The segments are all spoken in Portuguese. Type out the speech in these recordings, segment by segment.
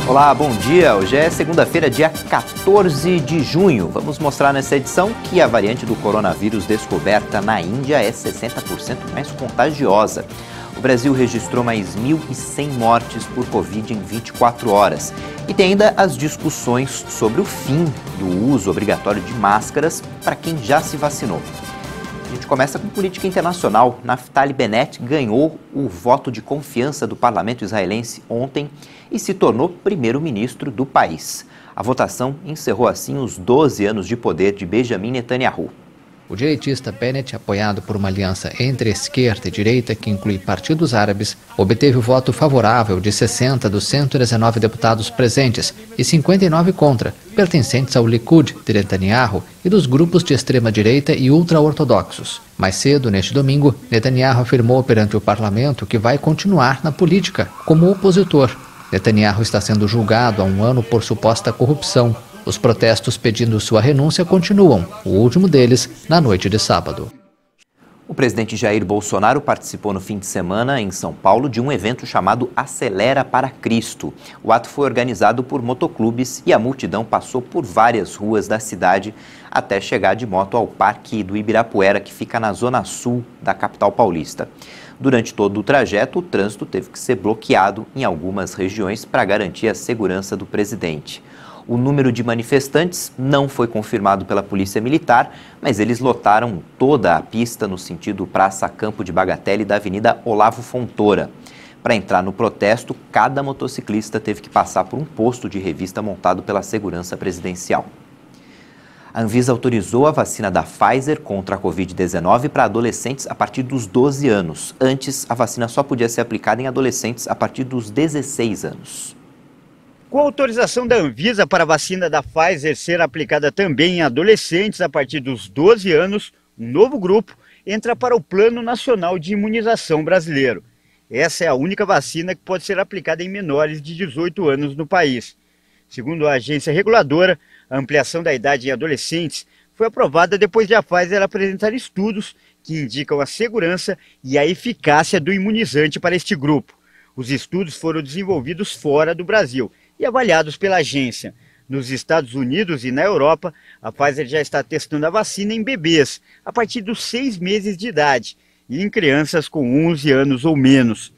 Olá, bom dia. Hoje é segunda-feira, dia 14 de junho. Vamos mostrar nessa edição que a variante do coronavírus descoberta na Índia é 60% mais contagiosa. O Brasil registrou mais 1.100 mortes por Covid em 24 horas. E tem ainda as discussões sobre o fim do uso obrigatório de máscaras para quem já se vacinou. A gente começa com política internacional. Naftali Bennett ganhou o voto de confiança do parlamento israelense ontem e se tornou primeiro-ministro do país. A votação encerrou assim os 12 anos de poder de Benjamin Netanyahu. O direitista Bennett, apoiado por uma aliança entre esquerda e direita que inclui partidos árabes, obteve o voto favorável de 60 dos 119 deputados presentes e 59 contra, pertencentes ao Likud de Netanyahu e dos grupos de extrema-direita e ultra-ortodoxos. Mais cedo, neste domingo, Netanyahu afirmou perante o parlamento que vai continuar na política como opositor. Netanyahu está sendo julgado há um ano por suposta corrupção. Os protestos pedindo sua renúncia continuam, o último deles na noite de sábado. O presidente Jair Bolsonaro participou no fim de semana em São Paulo de um evento chamado Acelera para Cristo. O ato foi organizado por motoclubes e a multidão passou por várias ruas da cidade até chegar de moto ao Parque do Ibirapuera, que fica na zona sul da capital paulista. Durante todo o trajeto, o trânsito teve que ser bloqueado em algumas regiões para garantir a segurança do presidente. O número de manifestantes não foi confirmado pela Polícia Militar, mas eles lotaram toda a pista no sentido Praça Campo de Bagatelle da Avenida Olavo Fontoura. Para entrar no protesto, cada motociclista teve que passar por um posto de revista montado pela Segurança Presidencial. A Anvisa autorizou a vacina da Pfizer contra a Covid-19 para adolescentes a partir dos 12 anos. Antes, a vacina só podia ser aplicada em adolescentes a partir dos 16 anos. Com a autorização da Anvisa para a vacina da Pfizer ser aplicada também em adolescentes a partir dos 12 anos, um novo grupo entra para o Plano Nacional de Imunização Brasileiro. Essa é a única vacina que pode ser aplicada em menores de 18 anos no país. Segundo a agência reguladora, a ampliação da idade em adolescentes foi aprovada depois de a Pfizer apresentar estudos que indicam a segurança e a eficácia do imunizante para este grupo. Os estudos foram desenvolvidos fora do Brasil e avaliados pela agência. Nos Estados Unidos e na Europa, a Pfizer já está testando a vacina em bebês, a partir dos 6 meses de idade, e em crianças com 11 anos ou menos.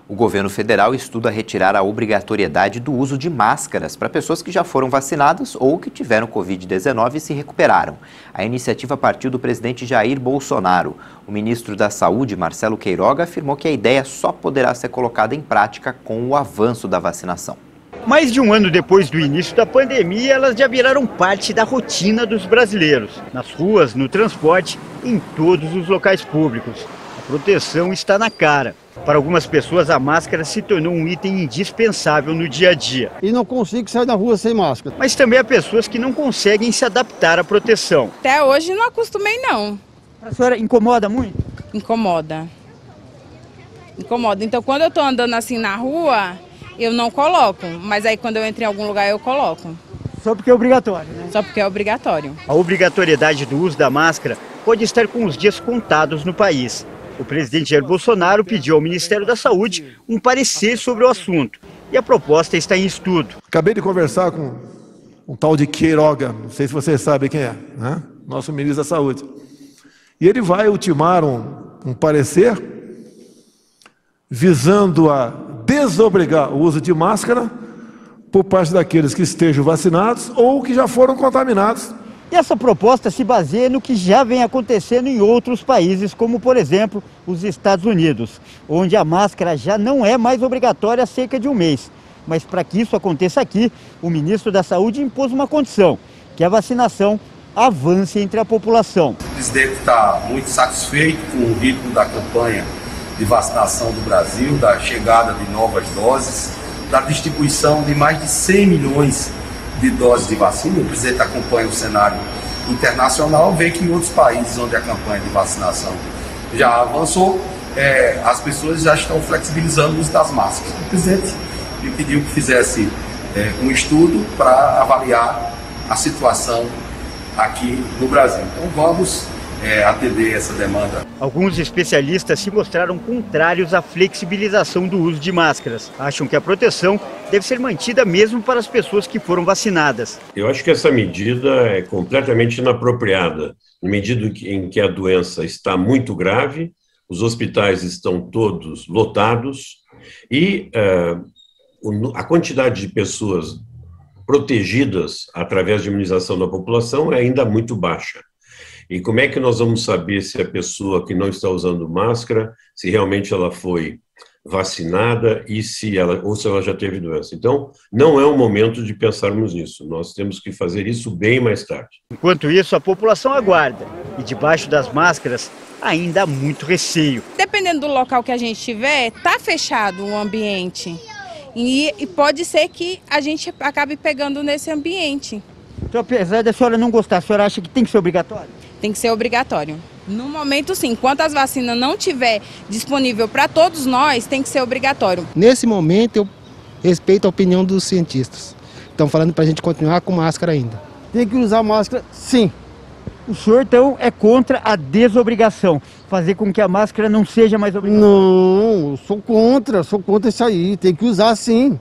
O governo federal estuda retirar a obrigatoriedade do uso de máscaras para pessoas que já foram vacinadas ou que tiveram Covid-19 e se recuperaram. A iniciativa partiu do presidente Jair Bolsonaro. O ministro da Saúde, Marcelo Queiroga, afirmou que a ideia só poderá ser colocada em prática com o avanço da vacinação. Mais de um ano depois do início da pandemia, elas já viraram parte da rotina dos brasileiros. Nas ruas, no transporte, em todos os locais públicos. A proteção está na cara. Para algumas pessoas, a máscara se tornou um item indispensável no dia a dia. E não consigo sair na rua sem máscara. Mas também há pessoas que não conseguem se adaptar à proteção. Até hoje não acostumei, não. A senhora incomoda muito? Incomoda. Incomoda. Então, quando eu estou andando assim na rua, eu não coloco. Mas aí, quando eu entro em algum lugar, eu coloco. Só porque é obrigatório, né? Só porque é obrigatório. A obrigatoriedade do uso da máscara pode estar com os dias contados no país. O presidente Jair Bolsonaro pediu ao Ministério da Saúde um parecer sobre o assunto. E a proposta está em estudo. Acabei de conversar com um tal de Queiroga, não sei se vocês sabem quem é, né? Nosso ministro da Saúde. E ele vai ultimar um parecer visando a desobrigar o uso de máscara por parte daqueles que estejam vacinados ou que já foram contaminados. E essa proposta se baseia no que já vem acontecendo em outros países, como, por exemplo, os Estados Unidos, onde a máscara já não é mais obrigatória há cerca de um mês. Mas para que isso aconteça aqui, o ministro da Saúde impôs uma condição, que a vacinação avance entre a população. O presidente está muito satisfeito com o ritmo da campanha de vacinação do Brasil, da chegada de novas doses, da distribuição de mais de 100 milhões de doses de vacina. O presidente acompanha o cenário internacional, vê que em outros países onde a campanha de vacinação já avançou, as pessoas já estão flexibilizando o uso das máscaras. O presidente me pediu que fizesse um estudo para avaliar a situação aqui no Brasil. Então vamos atender essa demanda. Alguns especialistas se mostraram contrários à flexibilização do uso de máscaras. Acham que a proteção deve ser mantida mesmo para as pessoas que foram vacinadas. Eu acho que essa medida é completamente inapropriada, na medida em que a doença está muito grave, os hospitais estão todos lotados e a quantidade de pessoas protegidas através de imunização da população é ainda muito baixa. E como é que nós vamos saber se a pessoa que não está usando máscara, se realmente ela foi vacinada ou se ela já teve doença? Então, não é o momento de pensarmos nisso. Nós temos que fazer isso bem mais tarde. Enquanto isso, a população aguarda. E debaixo das máscaras, ainda há muito receio. Dependendo do local que a gente estiver, está fechado o ambiente. E pode ser que a gente acabe pegando nesse ambiente. Então, apesar da senhora não gostar, a senhora acha que tem que ser obrigatório? Tem que ser obrigatório. No momento, sim. Enquanto as vacinas não estiver disponível para todos nós, tem que ser obrigatório. Nesse momento, eu respeito a opinião dos cientistas. Estão falando para a gente continuar com máscara ainda. Tem que usar máscara, sim. O senhor, então, é contra a desobrigação, fazer com que a máscara não seja mais obrigatória? Não, sou contra isso aí, tem que usar sim.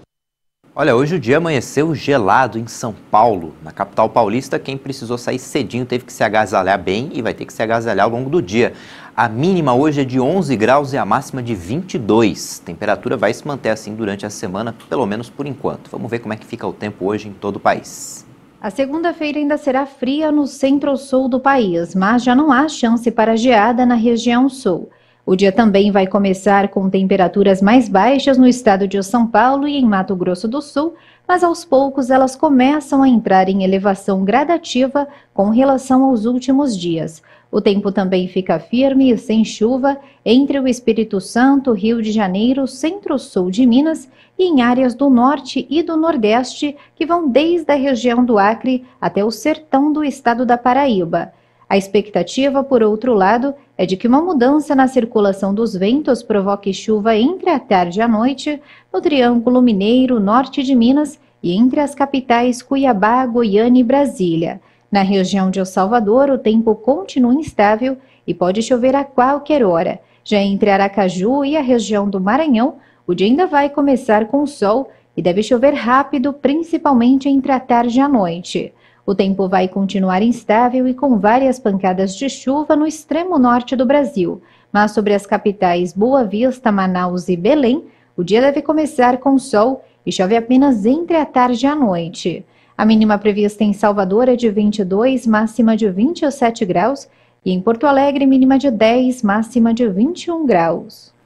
Olha, hoje o dia amanheceu gelado em São Paulo. Na capital paulista, quem precisou sair cedinho teve que se agasalhar bem e vai ter que se agasalhar ao longo do dia. A mínima hoje é de 11 graus e a máxima de 22. A temperatura vai se manter assim durante a semana, pelo menos por enquanto. Vamos ver como é que fica o tempo hoje em todo o país. A segunda-feira ainda será fria no centro-sul do país, mas já não há chance para geada na região sul. O dia também vai começar com temperaturas mais baixas no estado de São Paulo e em Mato Grosso do Sul, mas aos poucos elas começam a entrar em elevação gradativa com relação aos últimos dias. O tempo também fica firme e sem chuva entre o Espírito Santo, Rio de Janeiro, centro-sul de Minas e em áreas do norte e do nordeste, que vão desde a região do Acre até o sertão do estado da Paraíba. A expectativa, por outro lado, é de que uma mudança na circulação dos ventos provoque chuva entre a tarde e a noite no Triângulo Mineiro, norte de Minas e entre as capitais Cuiabá, Goiânia e Brasília. Na região de El Salvador, o tempo continua instável e pode chover a qualquer hora. Já entre Aracaju e a região do Maranhão, o dia ainda vai começar com sol e deve chover rápido, principalmente entre a tarde e a noite. O tempo vai continuar instável e com várias pancadas de chuva no extremo norte do Brasil. Mas sobre as capitais Boa Vista, Manaus e Belém, o dia deve começar com sol e chove apenas entre a tarde e a noite. A mínima prevista em Salvador é de 22, máxima de 27 graus. E em Porto Alegre, mínima de 10, máxima de 21 graus.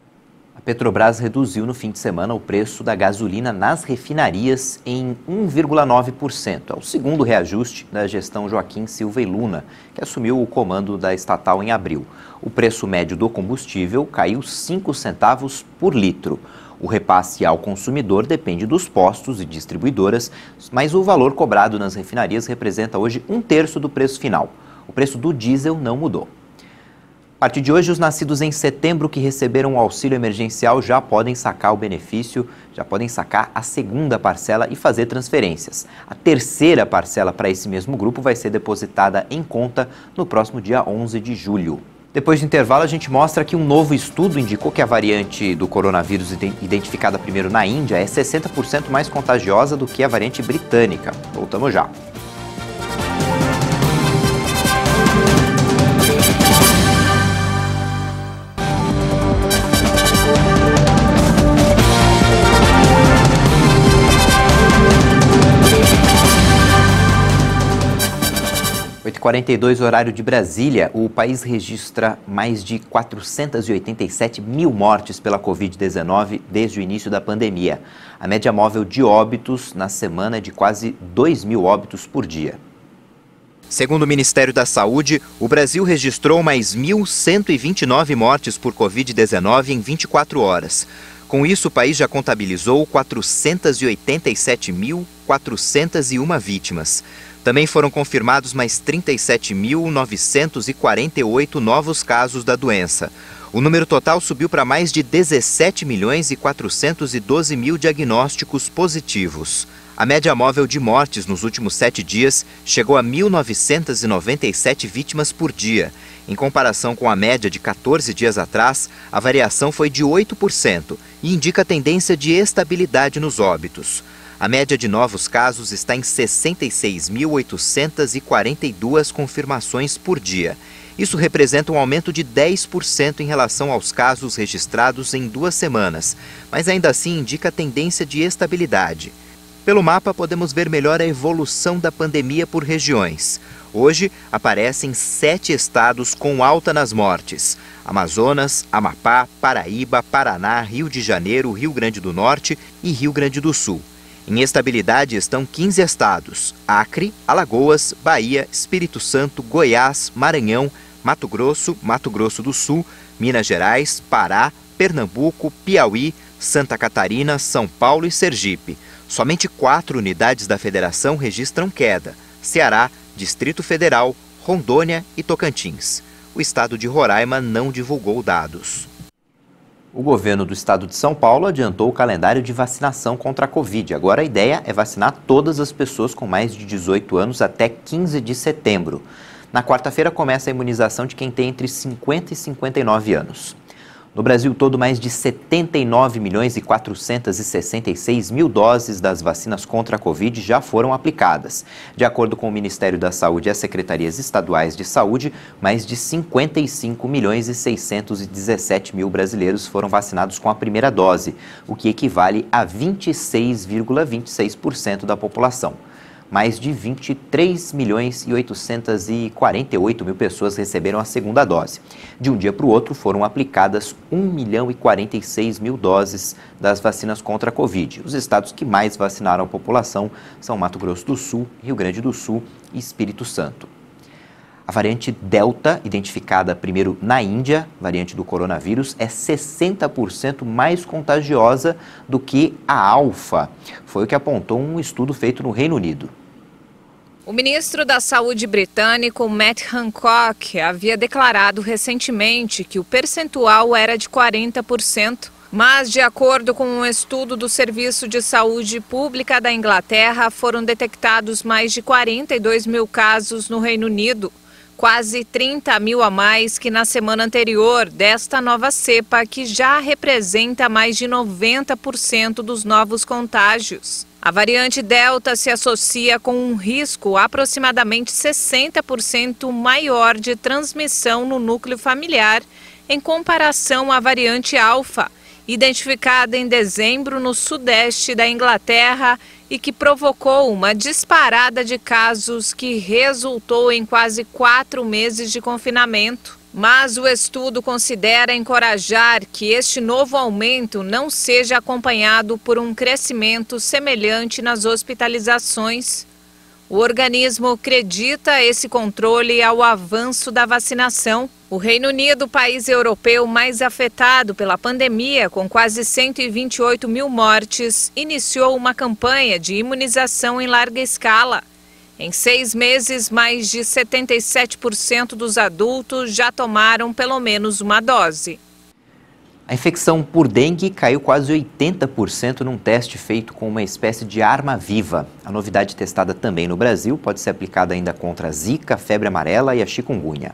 A Petrobras reduziu no fim de semana o preço da gasolina nas refinarias em 1,9%. É o segundo reajuste da gestão Joaquim Silva e Luna, que assumiu o comando da estatal em abril. O preço médio do combustível caiu 5 centavos por litro. O repasse ao consumidor depende dos postos e distribuidoras, mas o valor cobrado nas refinarias representa hoje 1/3 do preço final. O preço do diesel não mudou. A partir de hoje, os nascidos em setembro que receberam o auxílio emergencial já podem sacar o benefício, já podem sacar a segunda parcela e fazer transferências. A terceira parcela para esse mesmo grupo vai ser depositada em conta no próximo dia 11 de julho. Depois do intervalo, a gente mostra que um novo estudo indicou que a variante do coronavírus identificada primeiro na Índia é 60% mais contagiosa do que a variante britânica. Voltamos já. 8h42, horário de Brasília. O país registra mais de 487 mil mortes pela Covid-19 desde o início da pandemia. A média móvel de óbitos na semana é de quase 2.000 óbitos por dia. Segundo o Ministério da Saúde, o Brasil registrou mais 1.129 mortes por Covid-19 em 24 horas. Com isso, o país já contabilizou 487.401 vítimas. Também foram confirmados mais 37.948 novos casos da doença. O número total subiu para mais de 17.412.000 diagnósticos positivos. A média móvel de mortes nos últimos 7 dias chegou a 1.997 vítimas por dia. Em comparação com a média de 14 dias atrás, a variação foi de 8% e indica tendência de estabilidade nos óbitos. A média de novos casos está em 66.842 confirmações por dia. Isso representa um aumento de 10% em relação aos casos registrados em 2 semanas, mas ainda assim indica tendência de estabilidade. Pelo mapa, podemos ver melhor a evolução da pandemia por regiões. Hoje, aparecem 7 estados com alta nas mortes: Amazonas, Amapá, Paraíba, Paraná, Rio de Janeiro, Rio Grande do Norte e Rio Grande do Sul. Em estabilidade estão 15 estados: Acre, Alagoas, Bahia, Espírito Santo, Goiás, Maranhão, Mato Grosso do Sul, Minas Gerais, Pará, Pernambuco, Piauí, Santa Catarina, São Paulo e Sergipe. Somente 4 unidades da federação registram queda: Ceará, Distrito Federal, Rondônia e Tocantins. O estado de Roraima não divulgou dados. O governo do estado de São Paulo adiantou o calendário de vacinação contra a Covid. Agora a ideia é vacinar todas as pessoas com mais de 18 anos até 15 de setembro. Na quarta-feira começa a imunização de quem tem entre 50 e 59 anos. No Brasil todo, mais de 79.466.000 doses das vacinas contra a Covid já foram aplicadas. De acordo com o Ministério da Saúde e as secretarias estaduais de saúde, mais de 55.617.000 brasileiros foram vacinados com a primeira dose, o que equivale a 26,26% da população. Mais de 23.848.000 pessoas receberam a segunda dose. De um dia para o outro foram aplicadas 1.046.000 doses das vacinas contra a Covid. Os estados que mais vacinaram a população são Mato Grosso do Sul, Rio Grande do Sul e Espírito Santo. A variante Delta, identificada primeiro na Índia, variante do coronavírus, é 60% mais contagiosa do que a Alfa. Foi o que apontou um estudo feito no Reino Unido. O ministro da Saúde britânico, Matt Hancock, havia declarado recentemente que o percentual era de 40%. Mas, de acordo com um estudo do Serviço de Saúde Pública da Inglaterra, foram detectados mais de 42 mil casos no Reino Unido, quase 30 mil a mais que na semana anterior desta nova cepa, que já representa mais de 90% dos novos contágios. A variante Delta se associa com um risco aproximadamente 60% maior de transmissão no núcleo familiar em comparação à variante Alfa, identificada em dezembro no sudeste da Inglaterra e que provocou uma disparada de casos que resultou em quase 4 meses de confinamento. Mas o estudo considera encorajar que este novo aumento não seja acompanhado por um crescimento semelhante nas hospitalizações. O organismo acredita esse controle ao avanço da vacinação. O Reino Unido, país europeu mais afetado pela pandemia, com quase 128 mil mortes, iniciou uma campanha de imunização em larga escala. Em 6 meses, mais de 77% dos adultos já tomaram pelo menos uma dose. A infecção por dengue caiu quase 80% num teste feito com uma espécie de arma viva. A novidade testada também no Brasil pode ser aplicada ainda contra a zika, febre amarela e a chikungunya.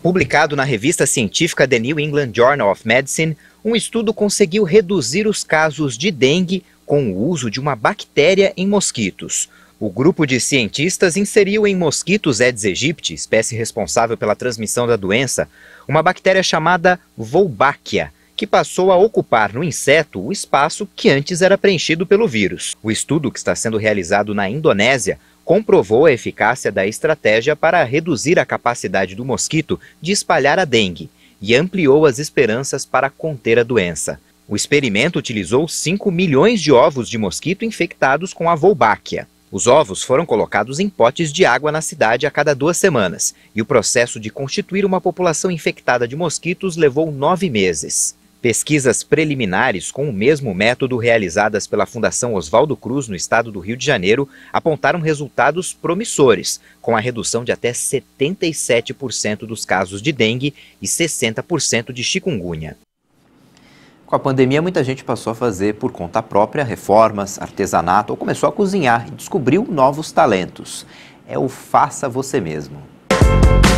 Publicado na revista científica The New England Journal of Medicine, um estudo conseguiu reduzir os casos de dengue com o uso de uma bactéria em mosquitos. O grupo de cientistas inseriu em mosquitos Aedes aegypti, espécie responsável pela transmissão da doença, uma bactéria chamada Wolbachia, que passou a ocupar no inseto o espaço que antes era preenchido pelo vírus. O estudo, que está sendo realizado na Indonésia, comprovou a eficácia da estratégia para reduzir a capacidade do mosquito de espalhar a dengue e ampliou as esperanças para conter a doença. O experimento utilizou 5 milhões de ovos de mosquito infectados com a Wolbachia. Os ovos foram colocados em potes de água na cidade a cada 2 semanas, e o processo de constituir uma população infectada de mosquitos levou 9 meses. Pesquisas preliminares com o mesmo método realizadas pela Fundação Oswaldo Cruz no estado do Rio de Janeiro apontaram resultados promissores, com a redução de até 77% dos casos de dengue e 60% de chikungunya. Com a pandemia, muita gente passou a fazer por conta própria reformas, artesanato ou começou a cozinhar e descobriu novos talentos. É o faça você mesmo.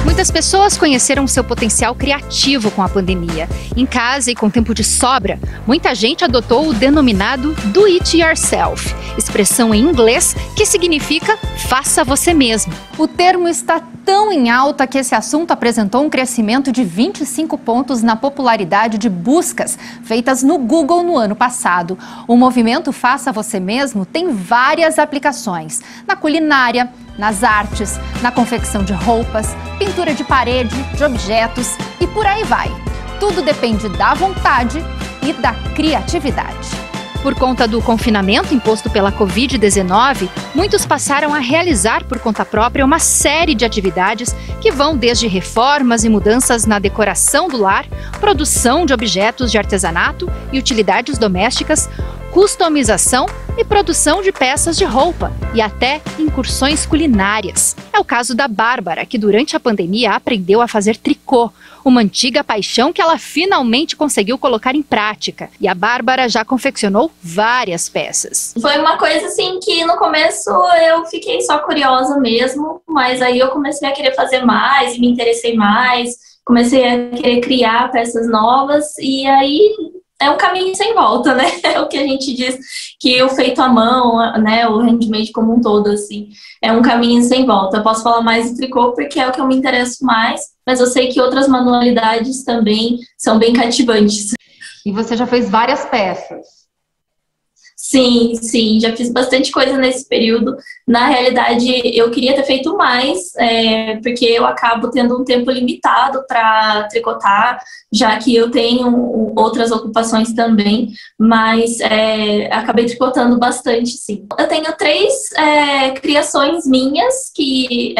Muitas pessoas conheceram seu potencial criativo com a pandemia. Em casa e com tempo de sobra, muita gente adotou o denominado Do It Yourself, expressão em inglês que significa faça você mesmo. O termo está tão em alta que esse assunto apresentou um crescimento de 25 pontos na popularidade de buscas feitas no Google no ano passado. O movimento Faça Você Mesmo tem várias aplicações: na culinária, nas artes, na confecção de roupas, pintura de parede, de objetos e por aí vai. Tudo depende da vontade e da criatividade. Por conta do confinamento imposto pela Covid-19, muitos passaram a realizar por conta própria uma série de atividades que vão desde reformas e mudanças na decoração do lar, produção de objetos de artesanato e utilidades domésticas, customização e produção de peças de roupa e até incursões culinárias. É o caso da Bárbara, que durante a pandemia aprendeu a fazer tricô, uma antiga paixão que ela finalmente conseguiu colocar em prática. E a Bárbara já confeccionou várias peças. Foi uma coisa assim que no começo eu fiquei só curiosa mesmo, mas aí eu comecei a querer fazer mais e me interessei mais, comecei a querer criar peças novas e aí é um caminho sem volta, né? É o que a gente diz, que o feito à mão, né, o handmade como um todo, assim, é um caminho sem volta. Eu posso falar mais de tricô porque é o que eu me interesso mais, mas eu sei que outras manualidades também são bem cativantes. E você já fez várias peças? Sim, já fiz bastante coisa nesse período. Na realidade, eu queria ter feito mais, porque eu acabo tendo um tempo limitado para tricotar, já que eu tenho outras ocupações também, mas acabei tricotando bastante, sim. Eu tenho 3 criações minhas, que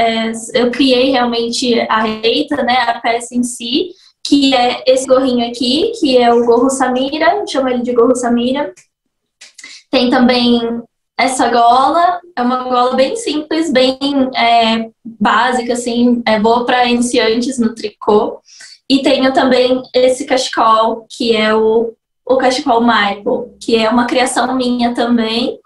eu criei realmente a receita, né, a peça em si, que é esse gorrinho aqui, que é o gorro Samira, chamo ele de gorro Samira. Tem também essa gola, é uma gola bem simples, bem básica, assim, boa para iniciantes no tricô. E tenho também esse cachecol, que é o cachecol Michael, que é uma criação minha também.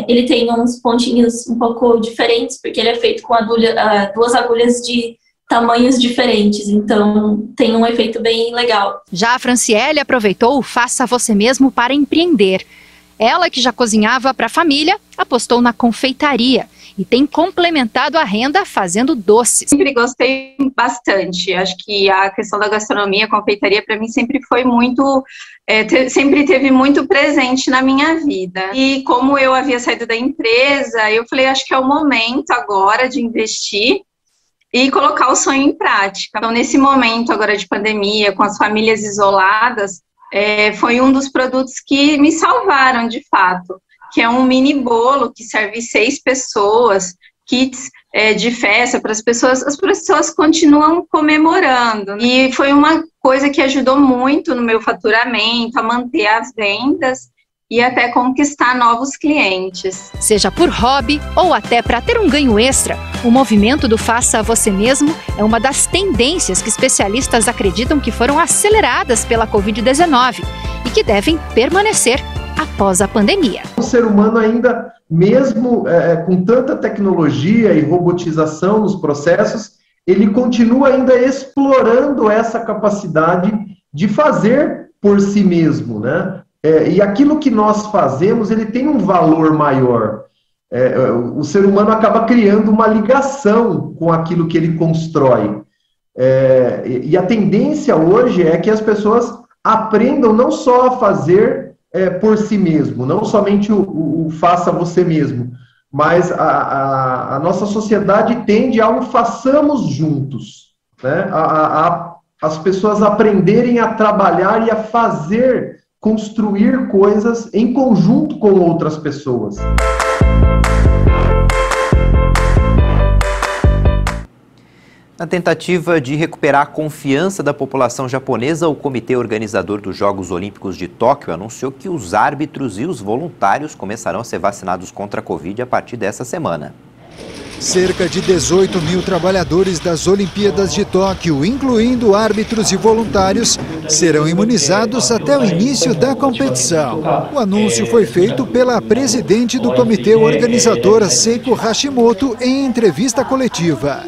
Ele tem uns pontinhos um pouco diferentes, porque ele é feito com 2 agulhas de tamanhos diferentes, então tem um efeito bem legal. Já a Franciele aproveitou o Faça Você Mesmo para empreender. Ela, que já cozinhava para a família, apostou na confeitaria e tem complementado a renda fazendo doces. Sempre gostei bastante. Acho que a questão da gastronomia, a confeitaria, para mim sempre foi muito, sempre teve muito presente na minha vida. E como eu havia saído da empresa, eu falei, acho que é o momento agora de investir e colocar o sonho em prática. Então, nesse momento agora de pandemia, com as famílias isoladas, foi um dos produtos que me salvaram, de fato, que é um mini bolo que serve 6 pessoas, kits de festa para as pessoas continuam comemorando. E foi uma coisa que ajudou muito no meu faturamento, a manter as vendas e até conquistar novos clientes. Seja por hobby ou até para ter um ganho extra, o movimento do Faça Você Mesmo é uma das tendências que especialistas acreditam que foram aceleradas pela Covid-19 e que devem permanecer após a pandemia. O ser humano ainda, mesmo com tanta tecnologia e robotização nos processos, ele continua ainda explorando essa capacidade de fazer por si mesmo, né? E aquilo que nós fazemos, ele tem um valor maior. O ser humano acaba criando uma ligação com aquilo que ele constrói. E a tendência hoje é que as pessoas aprendam não só a fazer por si mesmo, não somente o faça você mesmo, mas a nossa sociedade tende ao façamos juntos, né? As pessoas aprenderem a trabalhar e a fazer, construir coisas em conjunto com outras pessoas. Na tentativa de recuperar a confiança da população japonesa, o comitê organizador dos Jogos Olímpicos de Tóquio anunciou que os árbitros e os voluntários começarão a ser vacinados contra a Covid a partir dessa semana. Cerca de 18 mil trabalhadores das Olimpíadas de Tóquio, incluindo árbitros e voluntários, serão imunizados até o início da competição. O anúncio foi feito pela presidente do comitê organizador, Seiko Hashimoto, em entrevista coletiva.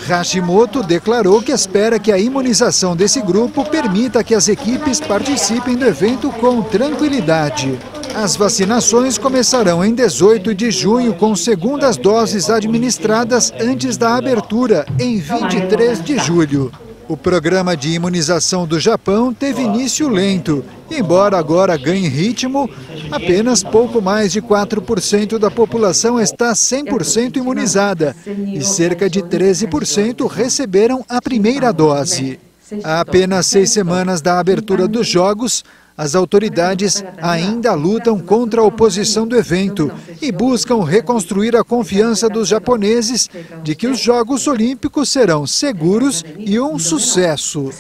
Hashimoto declarou que espera que a imunização desse grupo permita que as equipes participem do evento com tranquilidade. As vacinações começarão em 18 de junho, com segundas doses administradas antes da abertura, em 23 de julho. O programa de imunização do Japão teve início lento. Embora agora ganhe ritmo, apenas pouco mais de 4% da população está 100% imunizada e cerca de 13% receberam a primeira dose. Há apenas 6 semanas da abertura dos Jogos, as autoridades ainda lutam contra a oposição do evento e buscam reconstruir a confiança dos japoneses de que os Jogos Olímpicos serão seguros e um sucesso.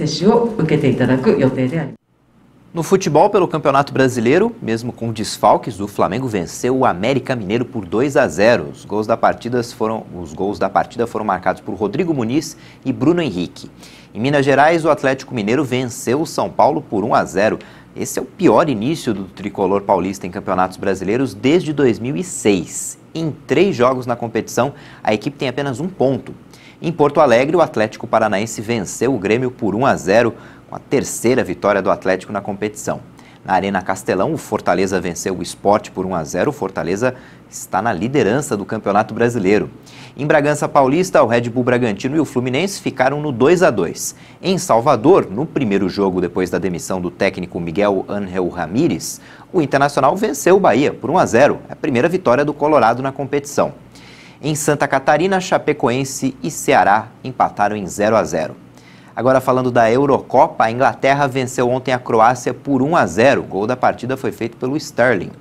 No futebol, pelo Campeonato Brasileiro, mesmo com desfalques, o Flamengo venceu o América Mineiro por 2-0. Os gols da partida foram marcados por Rodrigo Muniz e Bruno Henrique. Em Minas Gerais, o Atlético Mineiro venceu o São Paulo por 1-0. Esse é o pior início do tricolor paulista em campeonatos brasileiros desde 2006. Em 3 jogos na competição, a equipe tem apenas 1 ponto. Em Porto Alegre, o Atlético Paranaense venceu o Grêmio por 1-0, com a 3ª vitória do Atlético na competição. Na Arena Castelão, o Fortaleza venceu o Sport por 1-0. O Fortaleza está na liderança do Campeonato Brasileiro. Em Bragança Paulista, o Red Bull Bragantino e o Fluminense ficaram no 2-2. Em Salvador, no primeiro jogo depois da demissão do técnico Miguel Ángel Ramírez, o Internacional venceu o Bahia por 1-0, a primeira vitória do Colorado na competição. Em Santa Catarina, Chapecoense e Ceará empataram em 0-0. Agora falando da Eurocopa, a Inglaterra venceu ontem a Croácia por 1-0. O gol da partida foi feito pelo Sterling.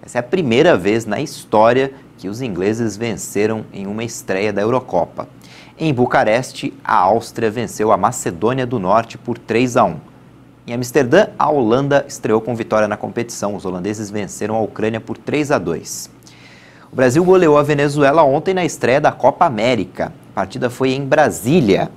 Essa é a primeira vez na história que os ingleses venceram em uma estreia da Eurocopa. Em Bucareste, a Áustria venceu a Macedônia do Norte por 3-1. Em Amsterdã, a Holanda estreou com vitória na competição. Os holandeses venceram a Ucrânia por 3-2. O Brasil goleou a Venezuela ontem na estreia da Copa América. A partida foi em Brasília.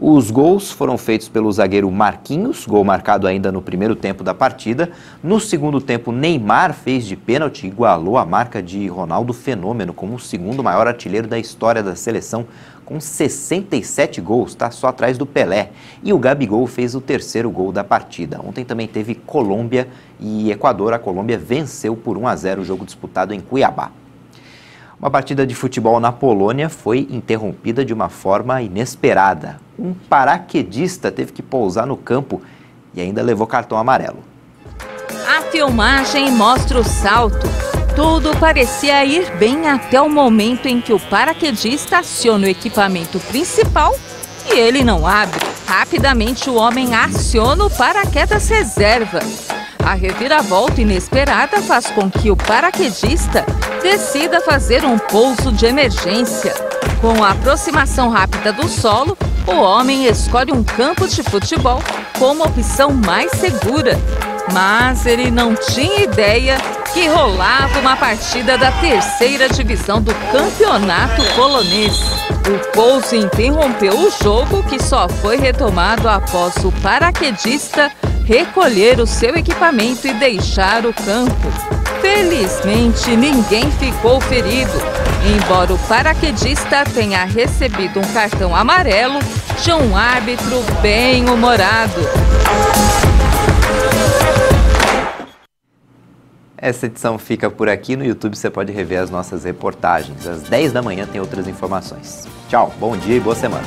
Os gols foram feitos pelo zagueiro Marquinhos, gol marcado ainda no primeiro tempo da partida. No segundo tempo, Neymar fez de pênalti e igualou a marca de Ronaldo Fenômeno como o segundo maior artilheiro da história da seleção, com 67 gols, está só atrás do Pelé. E o Gabigol fez o 3º gol da partida. Ontem também teve Colômbia e Equador. A Colômbia venceu por 1-0 o jogo disputado em Cuiabá. Uma partida de futebol na Polônia foi interrompida de uma forma inesperada. Um paraquedista teve que pousar no campo e ainda levou cartão amarelo. A filmagem mostra o salto. Tudo parecia ir bem até o momento em que o paraquedista aciona o equipamento principal e ele não abre. Rapidamente o homem aciona o paraquedas reserva. A reviravolta inesperada faz com que o paraquedista decida fazer um pouso de emergência. Com a aproximação rápida do solo, o homem escolhe um campo de futebol como opção mais segura. Mas ele não tinha ideia que rolava uma partida da 3ª divisão do campeonato polonês. O pouso interrompeu o jogo, que só foi retomado após o paraquedista recolher o seu equipamento e deixar o campo. Felizmente, ninguém ficou ferido, embora o paraquedista tenha recebido um cartão amarelo de um árbitro bem-humorado. Essa edição fica por aqui. No YouTube você pode rever as nossas reportagens. Às 10 da manhã tem outras informações. Tchau, bom dia e boa semana.